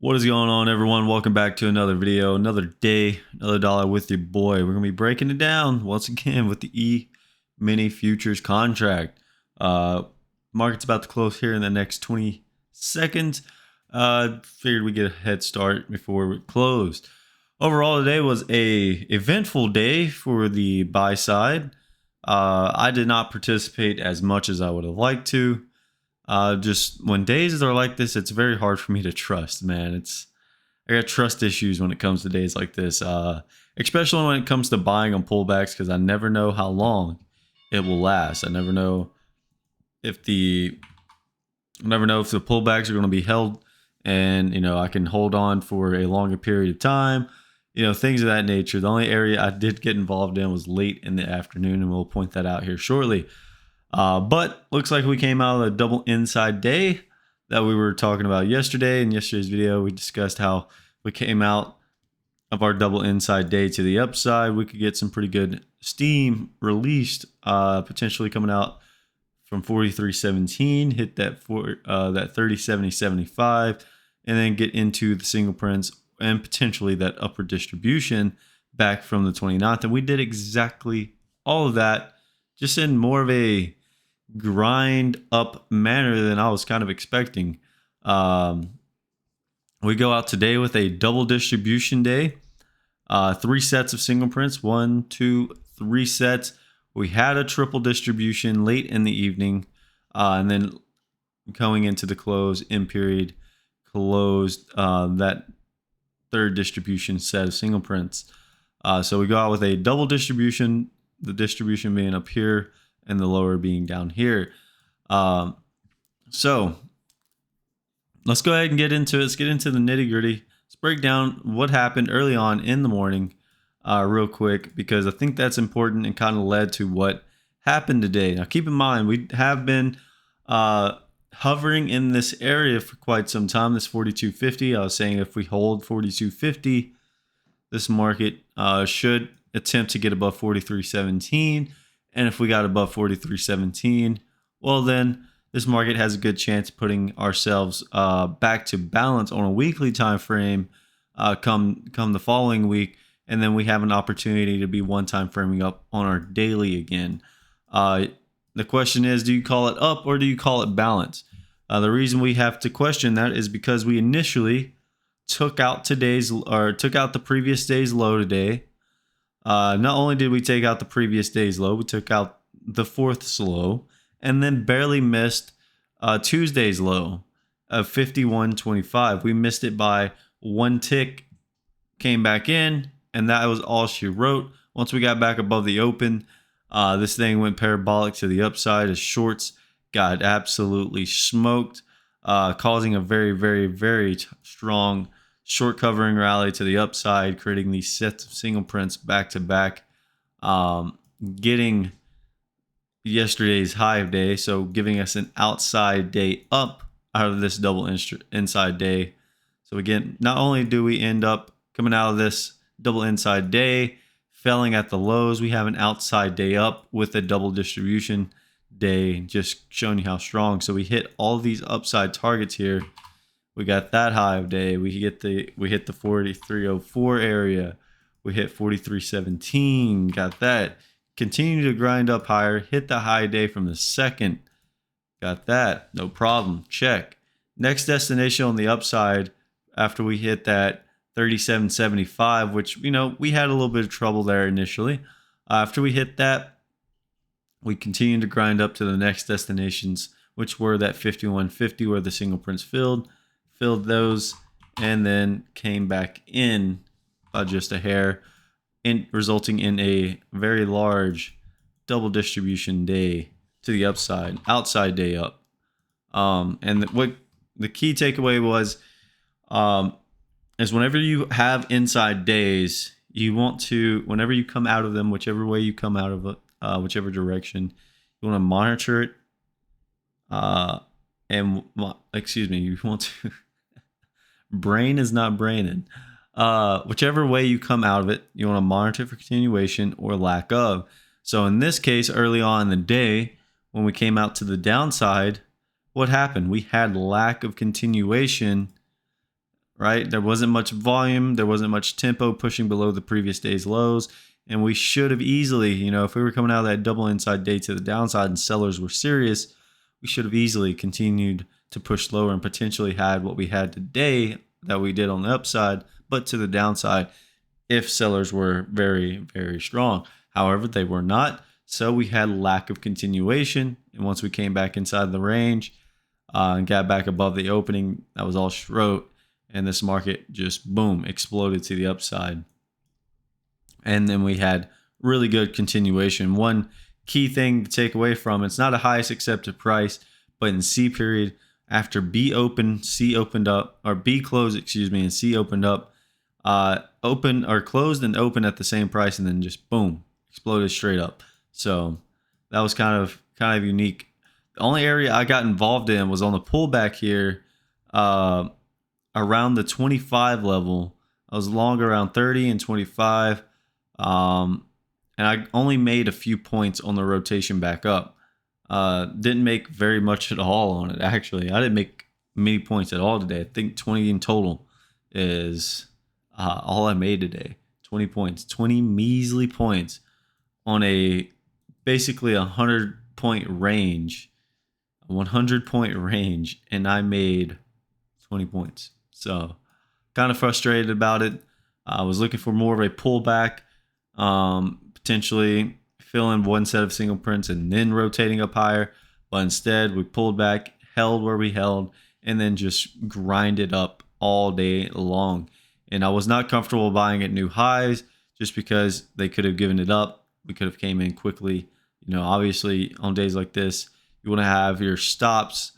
What is going on, everyone? Welcome back to another video, another day, another dollar with your boy. We're going to be breaking it down once again with the E-mini futures contract. Market's about to close here in the next 20 seconds. Figured we get a head start before we closed. Overall, today was a eventful day for the buy side. I did not participate as much as I would have liked to. Just when days are like this, it's very hard for me to trust, man. I got trust issues when it comes to days like this, especially when it comes to buying on pullbacks, because I never know how long it will last. I never know if the pullbacks are going to be held, and I can hold on for a longer period of time. Things of that nature. The only area I did get involved in was late in the afternoon, and we'll point that out here shortly. But looks like we came out of a double inside day that we were talking about yesterday. In yesterday's video, we discussed how we came out of our double inside day to the upside. We could get some pretty good steam released, potentially coming out from 43.17, hit that 30.70.75, and then get into the single prints and potentially that upper distribution back from the 29th. And we did exactly all of that, just in more of a grind up manner than I was kind of expecting. We go out today with a double distribution day, 3 sets of single prints, 1, 2, 3 sets. We had a triple distribution late in the evening, and then going into the close in period closed that third distribution set of single prints. So we go out with a double distribution, the distribution being up here and the lower being down here. So let's go ahead and get into it. Let's get into the nitty gritty. Let's break down what happened early on in the morning real quick, because I think that's important and kind of led to what happened today. Now, keep in mind, we have been hovering in this area for quite some time, this 42.50. I was saying if we hold 42.50, this market should attempt to get above 43.17. And if we got above 43.17, well, then this market has a good chance of putting ourselves back to balance on a weekly time frame come the following week. And then we have an opportunity to be one-time framing up on our daily again. The question is, do you call it up or do you call it balance? The reason we have to question that is because we initially took out the previous day's low today. Not only did we take out the previous day's low, we took out the fourth low, and then barely missed Tuesday's low of 51.25. We missed it by 1 tick, came back in, and that was all she wrote. Once we got back above the open, this thing went parabolic to the upside as shorts got absolutely smoked, causing a very, very, very strong short covering rally to the upside, creating these sets of single prints back to back, getting yesterday's high of day, so giving us an outside day up out of this double inside day. So again, not only do we end up coming out of this double inside day failing at the lows, we have an outside day up with a double distribution day, just showing you how strong. So we hit all these upside targets here. We got that high of day. We hit the 43.04 area. We hit 43.17. Got that. Continue to grind up higher. Hit the high day from the second. Got that. No problem. Check. Next destination on the upside after we hit that 37.75, which we had a little bit of trouble there initially. After we hit that, we continued to grind up to the next destinations, which were that 51.50 where the single prints filled those, and then came back in by just a hair, resulting in a very large double distribution day to the upside, outside day up. And what the key takeaway was is whenever you have inside days, you want to, whenever you come out of them, whichever way you come out of it, whichever direction, you want to monitor it. You want to brain is not braining. Whichever way you come out of it, you want to monitor for continuation or lack of. So in this case, early on in the day, when we came out to the downside, what happened? We had lack of continuation right? There wasn't much volume, there wasn't much tempo pushing below the previous day's lows. And we should have easily, if we were coming out of that double inside day to the downside and sellers were serious, we should have easily continued to push lower and potentially had what we had today that we did on the upside, but to the downside if sellers were very, very strong. However, they were not. So we had lack of continuation. And once we came back inside the range and got back above the opening, that was all Schroet. And this market just, boom, exploded to the upside. And then we had really good continuation. One key thing to take away from it's not a highest accepted price, but in C period, after B opened, C opened up, or B closed, and C opened up, open or closed and opened at the same price, and then just boom, exploded straight up. So that was kind of unique. The only area I got involved in was on the pullback here, around the 25 level. I was long around 30 and 25. And I only made a few points on the rotation back up. Didn't make very much at all on it, actually. I didn't make many points at all today. I think 20 in total is all I made today. 20 points. 20 measly points on a basically 100 point range. A 100 point range. And I made 20 points. So kind of frustrated about it. I was looking for more of a pullback. Potentially fill in one set of single prints and then rotating up higher, but instead we pulled back, held where we held, and then just grinded up all day long. And I was not comfortable buying at new highs just because they could have given it up. We could have came in quickly. Obviously on days like this, you want to have your stops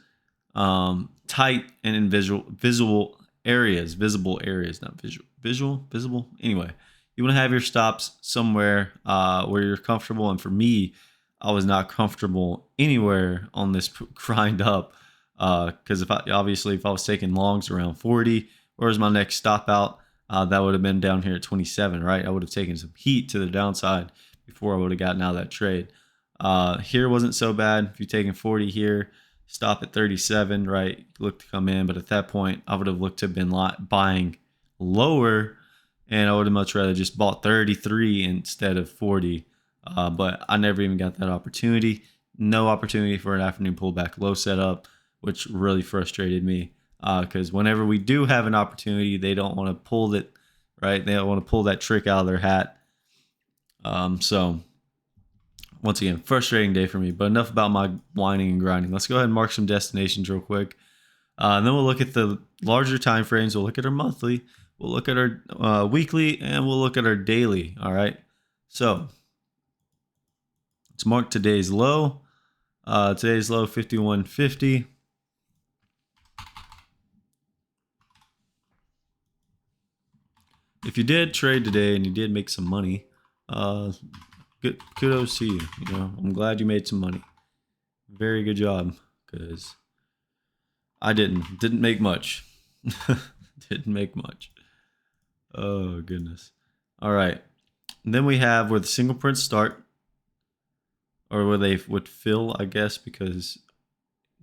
tight and in visible areas, not visible. Anyway, you want to have your stops somewhere where you're comfortable. And for me, I was not comfortable anywhere on this grind up because if I was taking longs around 40, where's my next stop out? That would have been down here at 27, right? I would have taken some heat to the downside before I would have gotten out of that trade. Here wasn't so bad. If you're taking 40 here, stop at 37, right? Look to come in, but at that point, I would have looked to have been buying lower. And I would have much rather just bought 33 instead of 40. But I never even got that opportunity. No opportunity for an afternoon pullback low setup, which really frustrated me. Because whenever we do have an opportunity, they don't want to pull it, right? They don't want to pull that trick out of their hat. So, once again, frustrating day for me. But enough about my whining and grinding. Let's go ahead and mark some destinations real quick. And then we'll look at the larger time frames. We'll look at our monthly. We'll look at our weekly, and we'll look at our daily. All right. So let's mark today's low. Today's low, 51.50. If you did trade today and you did make some money, good kudos to you. I'm glad you made some money. Very good job, because I didn't make much. Didn't make much. Oh, goodness. All right. And then we have where the single prints start, or where they would fill, I guess, because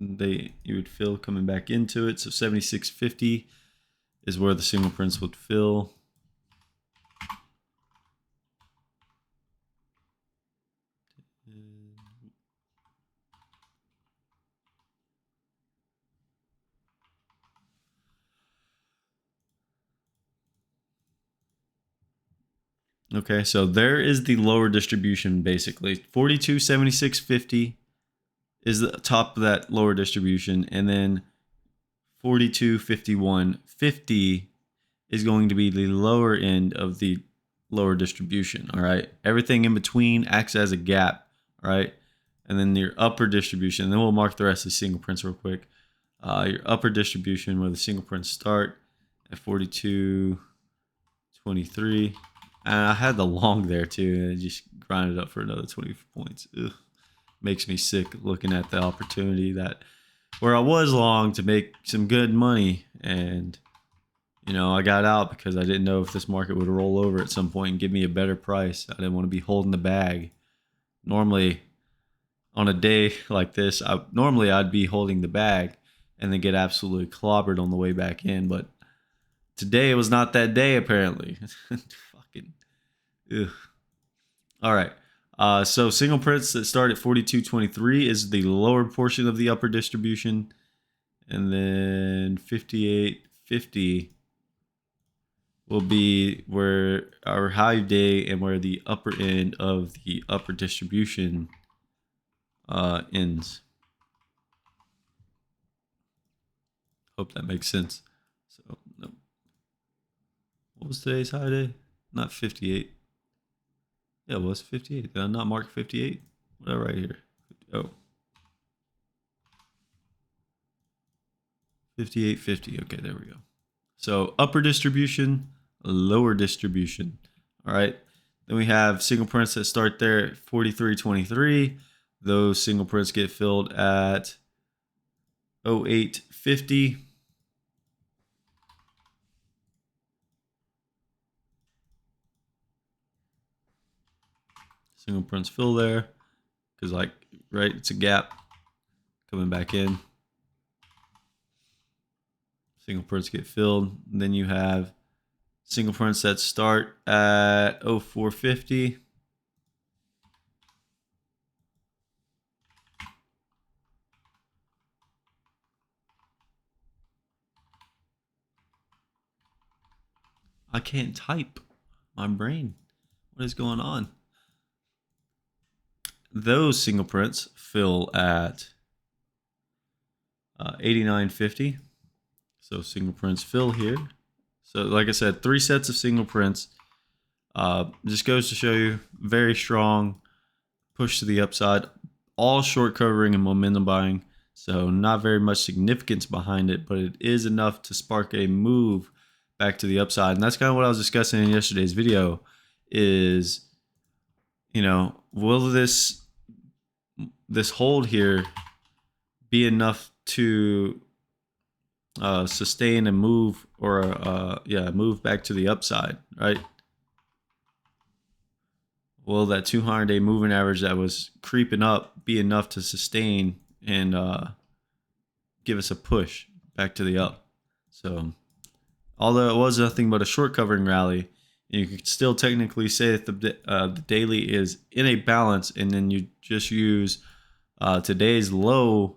you would fill coming back into it. So 76.50 is where the single prints would fill. Okay, so there is the lower distribution basically. 42.76.50 is the top of that lower distribution, and then 42.51.50 is going to be the lower end of the lower distribution. All right, everything in between acts as a gap. All right, and then your upper distribution. And then we'll mark the rest of the single prints real quick. Your upper distribution where the single prints start at 42.23. And I had the long there too, and it just grinded up for another 20 points. Ugh. Makes me sick looking at the opportunity where I was long to make some good money, and I got out because I didn't know if this market would roll over at some point and give me a better price. I didn't want to be holding the bag. Normally, on a day like this, I'd be holding the bag and then get absolutely clobbered on the way back in, but Today was not that day, apparently. Fucking. Ugh. All right. So single prints that start at 42.23 is the lower portion of the upper distribution. And then 58.50 will be where our high day and where the upper end of the upper distribution ends. Hope that makes sense. So, no. What was today's high day? Not 58. Yeah, it was 58. Did I not mark 58? What right here? Oh. 58.50. Okay, there we go. So upper distribution, lower distribution. All right. Then we have single prints that start there at 43.23. Those single prints get filled at 08.50. Single prints fill there because, like, right, it's a gap coming back in. Single prints get filled. And then you have single prints that start at 04.50. I can't type. My brain. What is going on? Those single prints fill at 89.50. So single prints fill here. So like I said, 3 sets of single prints. Just goes to show you, very strong push to the upside. All short covering and momentum buying. So not very much significance behind it, but it is enough to spark a move back to the upside. And that's kind of what I was discussing in yesterday's video is, you know, will this hold here be enough to sustain a move or move back to the upside, right? Will that 200-day moving average that was creeping up be enough to sustain and give us a push back to the up? So although it was nothing but a short covering rally, you could still technically say that the daily is in a balance, and then you just use today's low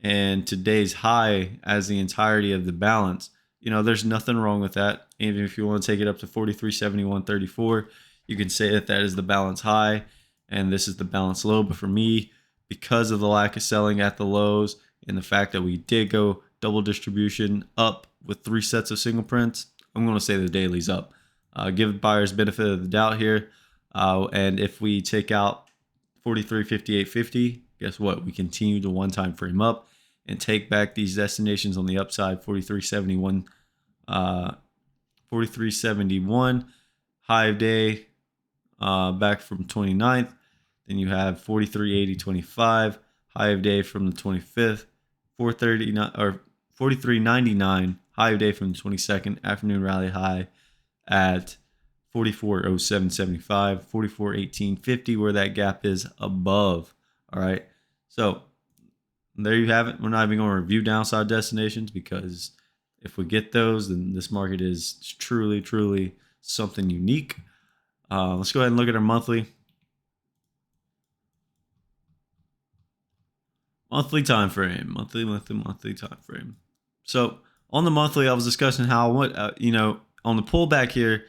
and today's high as the entirety of the balance. You know, there's nothing wrong with that. Even if you want to take it up to 43.71.34, you can say that that is the balance high and this is the balance low. But for me, because of the lack of selling at the lows and the fact that we did go double distribution up with 3 sets of single prints, I'm going to say the daily's up. Give buyers benefit of the doubt here. And if we take out 43.58.50, guess what? We continue to one time frame up and take back these destinations on the upside. 43.71, 43.71 high of day back from 29th. Then you have 43.80.25 high of day from the 25th. 439 or 43.99 high of day from the 22nd. Afternoon rally high at 44.07.75, 44.18.50, where that gap is above. All right. So there you have it. We're not even going to review downside destinations because if we get those, then this market is truly, truly something unique. Let's go ahead and look at our monthly time frame. Monthly time frame. So on the monthly, I was discussing how on the pullback here,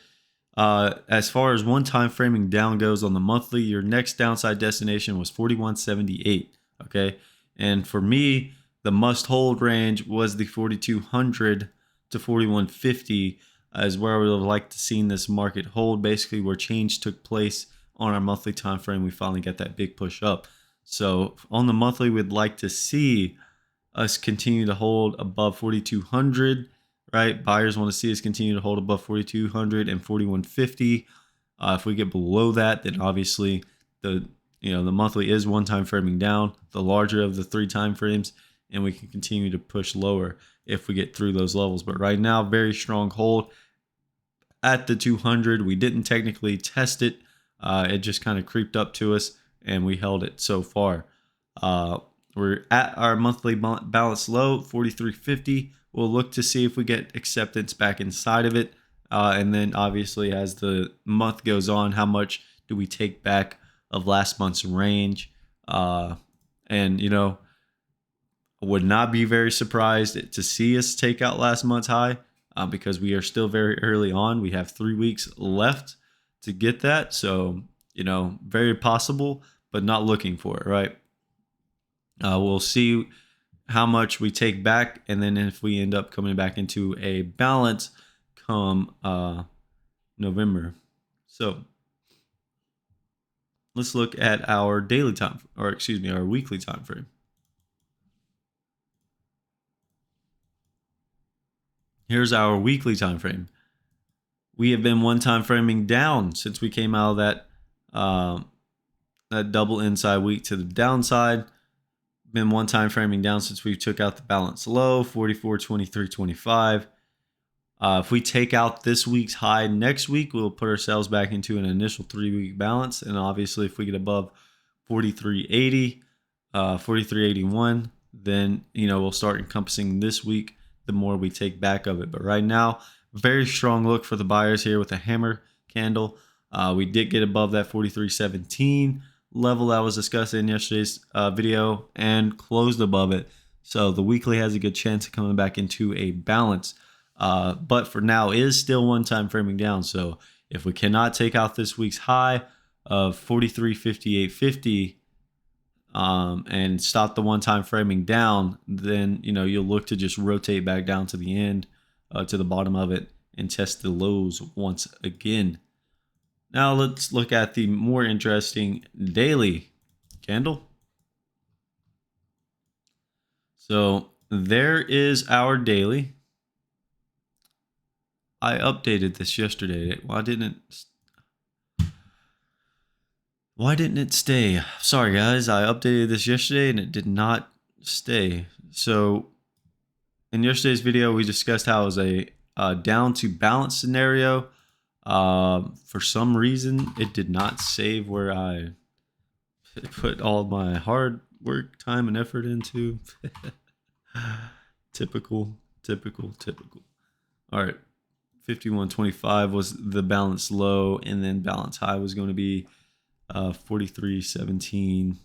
as far as one time framing down goes on the monthly, your next downside destination was 41.78. Okay. And for me, the must hold range was the 4,200 to 41.50 is where I would have liked to seen this market hold, basically where change took place on our monthly time frame. We finally got that big push up. So on the monthly, we'd like to see us continue to hold above 4,200. Right, buyers want to see us continue to hold above 4,200 and 41.50. If we get below that, then obviously the monthly is one time framing down, the larger of the 3 time frames, and we can continue to push lower if we get through those levels. But right now, very strong hold at the 200. We didn't technically test it. It just kind of creeped up to us, and we held it so far. we're at our monthly balance low, 43.50. We'll look to see if we get acceptance back inside of it. And then obviously as the month goes on, how much do we take back of last month's range? And, you know, would not be very surprised to see us take out last month's high because we are still very early on. We have 3 weeks left to get that. So, you know, very possible, but not looking for it, right? We'll see how much we take back, and then if we end up coming back into a balance come November. So let's look at our daily time, or excuse me, our weekly time frame. Here's our weekly time frame. We have been one time framing down since we came out of that double inside week to the downside. Been one time framing down since we took out the balance low, 44.23.25. If we take out this week's high next week, we'll put ourselves back into an initial 3-week balance. And obviously, if we get above 43.80, 43.81, then, you know, we'll start encompassing this week the more we take back of it. But right now, very strong look for the buyers here with a hammer candle. We did get above that 43.17 level that was discussed in yesterday's video and closed above it. So the weekly has a good chance of coming back into a balance. But for now is still one time framing down. So if we cannot take out this week's high of 43.58.50 and stop the one time framing down, then, you know, you'll look to just rotate back down to the end, to the bottom of it, and test the lows once again. Now let's look at the more interesting daily candle. So there is our daily. I updated this yesterday. Why didn't it stay? Sorry guys, I updated this yesterday and it did not stay. So in yesterday's video, we discussed how it was a down to balance scenario. For some reason, it did not save where I put all my hard work, time, and effort into. Typical. All right. 51.25 was the balance low, and then balance high was going to be 43.17.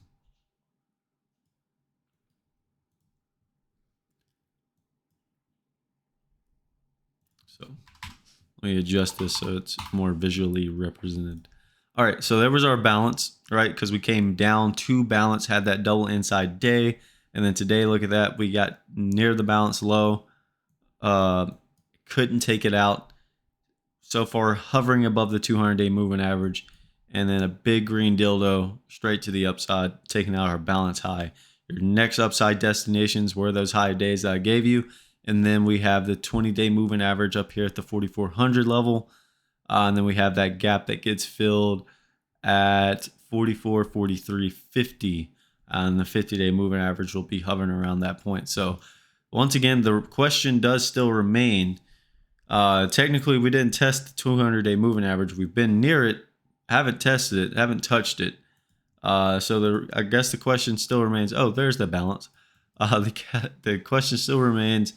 So let me adjust this so it's more visually represented. All right, so there was our balance, right? Because we came down to balance, had that double inside day, and then today, look at that, we got near the balance low. Couldn't take it out. So far, hovering above the 200-day moving average, and then a big green dildo straight to the upside, taking out our balance high. Your next upside destinations were those high days that I gave you. And then we have the 20-day moving average up here at the 4,400 level. And then we have that gap that gets filled at 44.43.50. And the 50-day moving average will be hovering around that point. So once again, the question does still remain. Technically, we didn't test the 200-day moving average. We've been near it, haven't tested it, haven't touched it. So I guess the question still remains. Oh, there's the balance. The question still remains,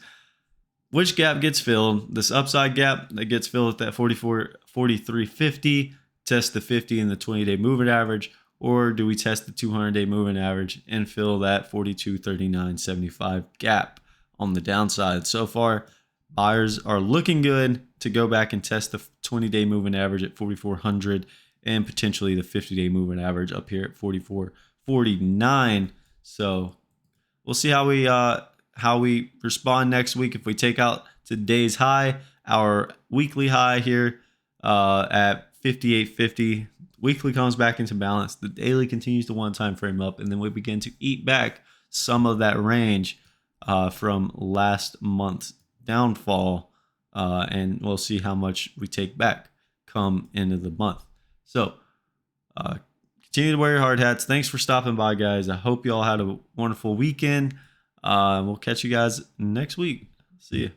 which gap gets filled? This upside gap that gets filled at that 43.50, test the 50 and the 20-day moving average, or do we test the 200-day moving average and fill that 42.39.75 gap on the downside? So far, buyers are looking good to go back and test the 20-day moving average at 4,400 and potentially the 50-day moving average up here at 44.49. So we'll see how we respond next week. If we take out today's high, our weekly high here at 58.50, weekly comes back into balance. The daily continues to one time frame up, and then we begin to eat back some of that range from last month's downfall, and we'll see how much we take back come end of the month. So continue to wear your hard hats. Thanks for stopping by, guys. I hope you all had a wonderful weekend. We'll catch you guys next week. See you.